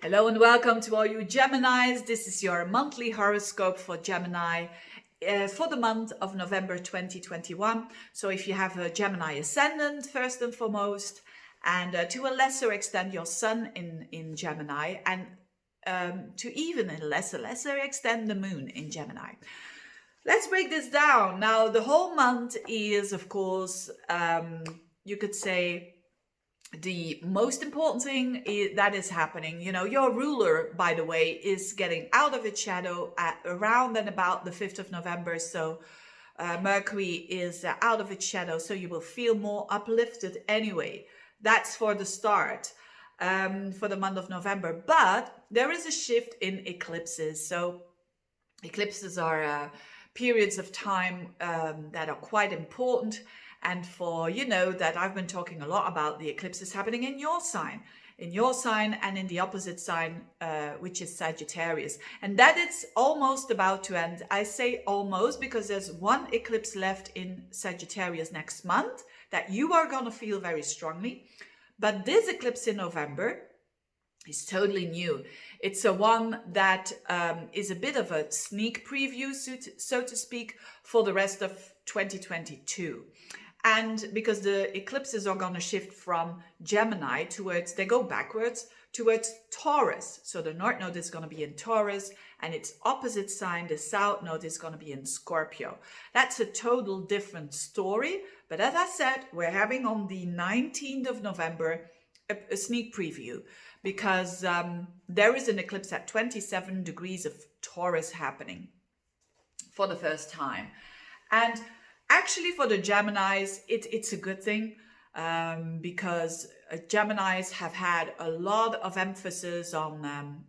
Hello and welcome to all you Geminis. This is your monthly horoscope for Gemini for the month of November 2021. So if you have a Gemini ascendant, first and foremost, and to a lesser extent your sun in Gemini, and to even a lesser extent the moon in Gemini. Let's break this down. Now, the whole month is, of course, you could say, the most important thing that is happening. Your ruler, by the way, is getting out of its shadow at around and about the 5th of November. So Mercury is out of its shadow, so you will feel more uplifted anyway. That's for the start for the month of November. But there is a shift in eclipses. So eclipses are periods of time that are quite important. And that I've been talking a lot about the eclipses happening in your sign and in the opposite sign, which is Sagittarius. And that it's almost about to end. I say almost because there's one eclipse left in Sagittarius next month that you are going to feel very strongly. But this eclipse in November is totally new. It's a one that is a bit of a sneak preview, so to speak, for the rest of 2022. And because the eclipses are going to shift from Gemini they go backwards towards Taurus. So the North Node is going to be in Taurus, and its opposite sign, the South Node, is going to be in Scorpio. That's a total different story. But as I said, we're having on the 19th of November a sneak preview, because there is an eclipse at 27 degrees of Taurus happening for the first time. And actually, for the Geminis, it's a good thing because Geminis have had a lot of emphasis on,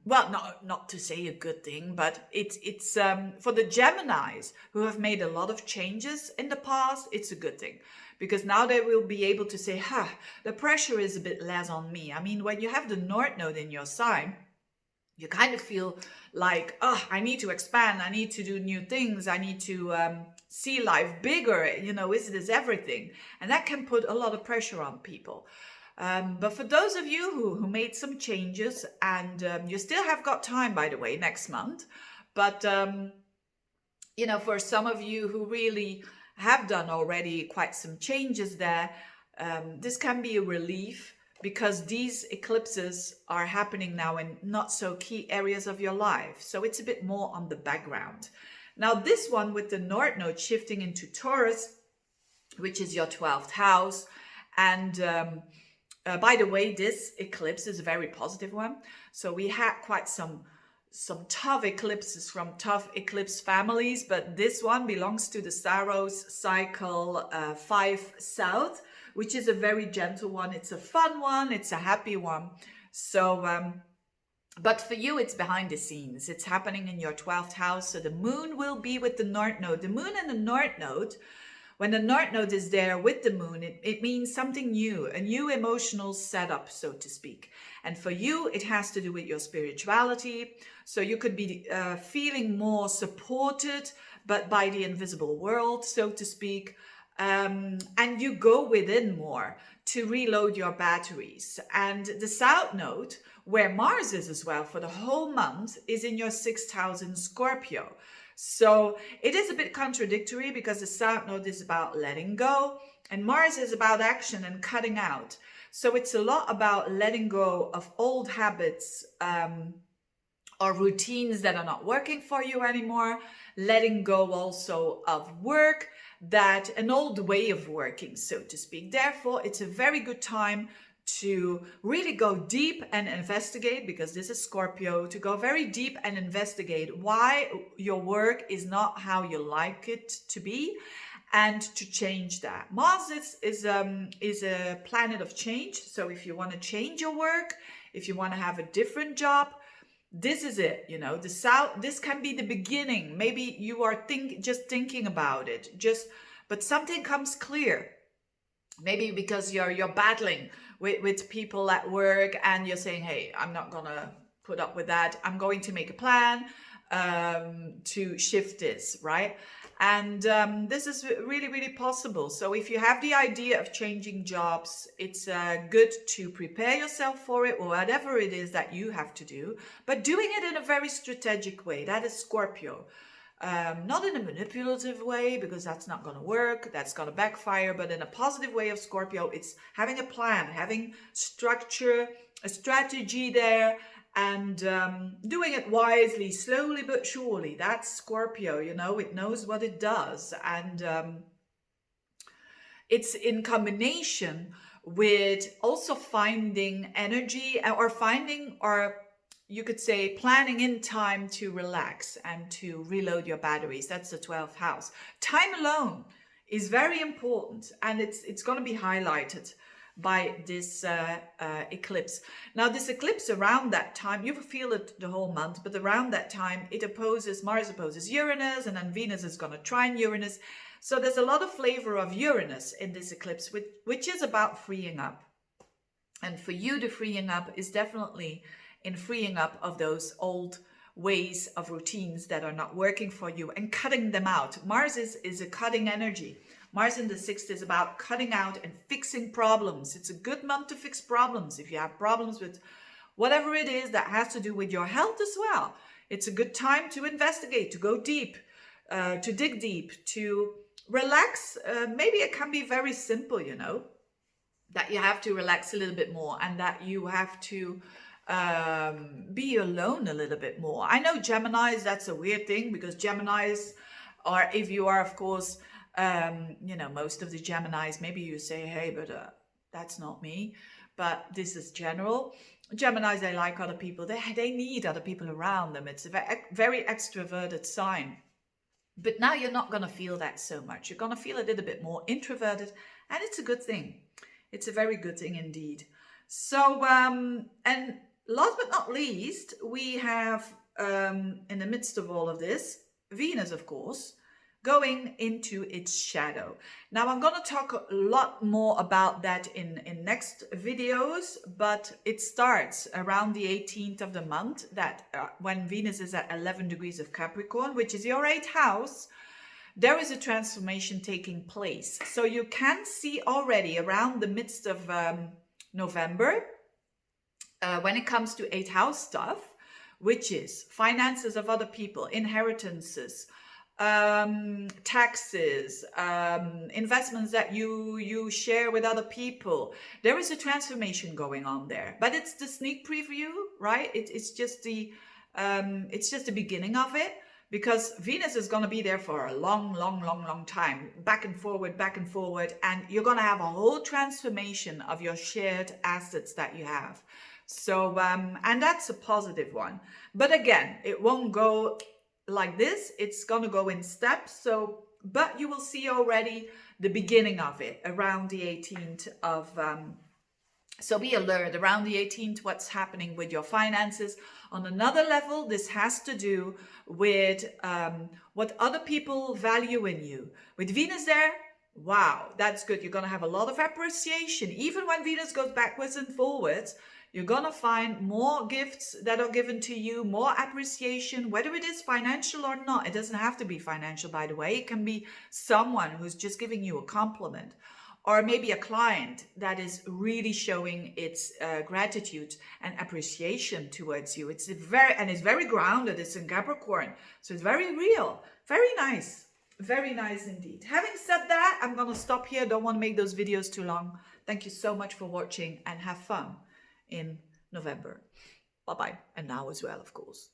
not to say a good thing, but it's for the Geminis who have made a lot of changes in the past, it's a good thing. Because now they will be able to say, the pressure is a bit less on me. I mean, when you have the North Node in your sign, you kind of feel like, I need to expand. I need to do new things. I need to see life bigger. Is this everything? And that can put a lot of pressure on people. But for those of you who made some changes, and you still have got time, by the way, next month. But, for some of you who really have done already quite some changes there, this can be a relief, because these eclipses are happening now in not so key areas of your life. So it's a bit more on the background. Now, this one with the North Node shifting into Taurus, which is your 12th house. And by the way, this eclipse is a very positive one. So we had quite some tough eclipses from tough eclipse families, but this one belongs to the Saros cycle 5 South, which is a very gentle one. It's a fun one. It's a happy one. So, but for you, it's behind the scenes. It's happening in your 12th house. So the moon will be with the North Node. The moon and the North Node, when the North Node is there with the moon, it means something new, a new emotional setup, so to speak. And for you, it has to do with your spirituality. So you could be feeling more supported, but by the invisible world, so to speak. And you go within more to reload your batteries. And the South Node, where Mars is as well for the whole month, is in your 6th house in Scorpio. So it is a bit contradictory, because the South Node is about letting go and Mars is about action and cutting out. So it's a lot about letting go of old habits or routines that are not working for you anymore, letting go also of work, that an old way of working, so to speak. Therefore, it's a very good time to really go deep and investigate, because this is Scorpio, to go very deep and investigate why your work is not how you like it to be, and to change that. Mars is a planet of change. So if you want to change your work, if you want to have a different job, this is it. The South, this can be the beginning. Maybe you are just thinking about it, but something comes clear. Maybe because you're battling with people at work, and you're saying, hey, I'm not gonna put up with that. I'm going to make a plan to shift this, right? And this is really, really possible. So if you have the idea of changing jobs, it's good to prepare yourself for it, or whatever it is that you have to do, but doing it in a very strategic way. That is Scorpio. Not in a manipulative way, because that's not going to work, that's going to backfire, but in a positive way of Scorpio, it's having a plan, having structure, a strategy there, and doing it wisely, slowly but surely. That's Scorpio, you know, it knows what it does. And it's in combination with also finding energy, or finding, or you could say planning in time to relax and to reload your batteries. That's the 12th house. Time alone is very important, and it's going to be highlighted by this eclipse. Now, this eclipse around that time, you feel it the whole month, but around that time, Mars opposes Uranus, and then Venus is going to trine Uranus. So there's a lot of flavor of Uranus in this eclipse, which is about freeing up. And for you, the freeing up is definitely in freeing up of those old ways of routines that are not working for you and cutting them out. Mars is a cutting energy. Mars in the 6th is about cutting out and fixing problems. It's a good month to fix problems. If you have problems with whatever it is that has to do with your health as well, it's a good time to investigate, to go deep, to dig deep, to relax. Maybe it can be very simple, you know, that you have to relax a little bit more, and that you have to be alone a little bit more. I know Geminis, that's a weird thing, because Geminis are, if you are, of course, you know, most of the Geminis, maybe you say, hey, but that's not me, but this is general. Geminis, they like other people, they need other people around them. It's a very extroverted sign. But now you're not going to feel that so much. You're going to feel a little bit more introverted, and it's a good thing. It's a very good thing indeed. So, and last but not least, we have, in the midst of all of this, Venus, of course, going into its shadow. Now, I'm going to talk a lot more about that in next videos, but it starts around the 18th of the month, that when Venus is at 11 degrees of Capricorn, which is your 8th house. There is a transformation taking place. So you can see already around the midst of November, when it comes to 8th house stuff, which is finances of other people, inheritances, taxes, investments that you share with other people. There is a transformation going on there, but it's the sneak preview, right? It's just the beginning of it, because Venus is going to be there for a long time, back and forward, and you're going to have a whole transformation of your shared assets that you have. So, and that's a positive one. But again, it won't go like this. It's going to go in steps. So, but you will see already the beginning of it around the 18th of, so be alert around the 18th, what's happening with your finances. On another level, this has to do with what other people value in you. With Venus there, wow, that's good. You're going to have a lot of appreciation. Even when Venus goes backwards and forwards, you're going to find more gifts that are given to you, more appreciation, whether it is financial or not. It doesn't have to be financial, by the way. It can be someone who's just giving you a compliment, or maybe a client that is really showing its gratitude and appreciation towards you. It's very grounded. It's in Capricorn, so it's very real, very nice indeed. Having said that, I'm going to stop here. Don't want to make those videos too long. Thank you so much for watching, and have fun in November. Bye-bye. And now as well, of course.